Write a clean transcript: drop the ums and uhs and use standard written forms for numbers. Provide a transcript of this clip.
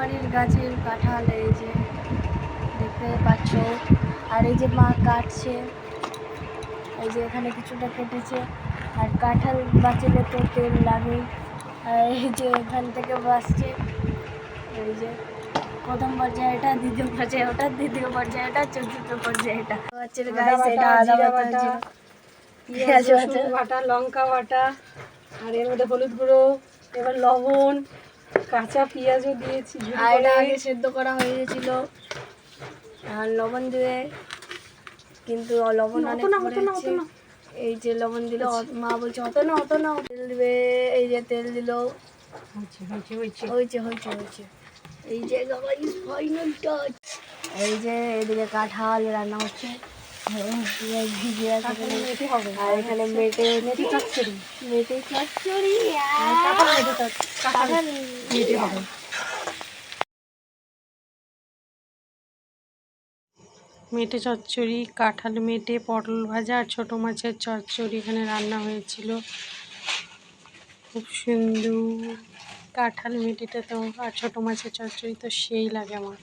বাড়ির গাছের কাঁঠাল, এই যে দেখতে পাচ্ছ। আর এই যে মা কাটছে, এই যে এখানে কিছুটা কেটেছে। আর কাঁঠাল বাঁচলে তো তেল লাগেই। আর এই যে এখান থেকে বাসছে, এই যে প্রথম পর্যায়ে এটা, দ্বিতীয় পর্যায়ে ওটা, তৃতীয় পর্যায়ে এটা, চতুর্থ পর্যায়ে এটা হচ্ছে গাইস। এটা আদা বাটা, পেঁয়াজ বাটা, লঙ্কা বাটা, আর এর মধ্যে হলুদ গুঁড়ো, এবার লবণ, কাঁচা পেঁয়াজও দিয়েছি। আর এটা আগে সেদ্ধ করা হয়ে গেছিল আর লবণ দিয়ে, কিন্তু লবণ অনেক পড়েছে। এই যে লবণ দিল, মা বলছে অত না অত না, তেল দিবে। এই যে তেল দিল, হয়েছে হয়েছে হয়েছে। এই যে গাইস ফাইনাল টাচ। এই যে এদিকে কাঁঠাল রান্না হচ্ছে, আর এখানে মেটে চচ্চড়ি, মেটে চচ্চড়ি কাঁঠাল মেটে হবে। মেটে চচ্চড়ি, কাঁঠাল মেটে, পটল ভাজা আর ছোটো মাছের চচ্চড়ি এখানে রান্না হয়েছিল। খুব সুন্দর কাঁঠাল মেটেটা তো, আর ছোটো মাছের চচ্চড়ি তো সেই লাগে আমার।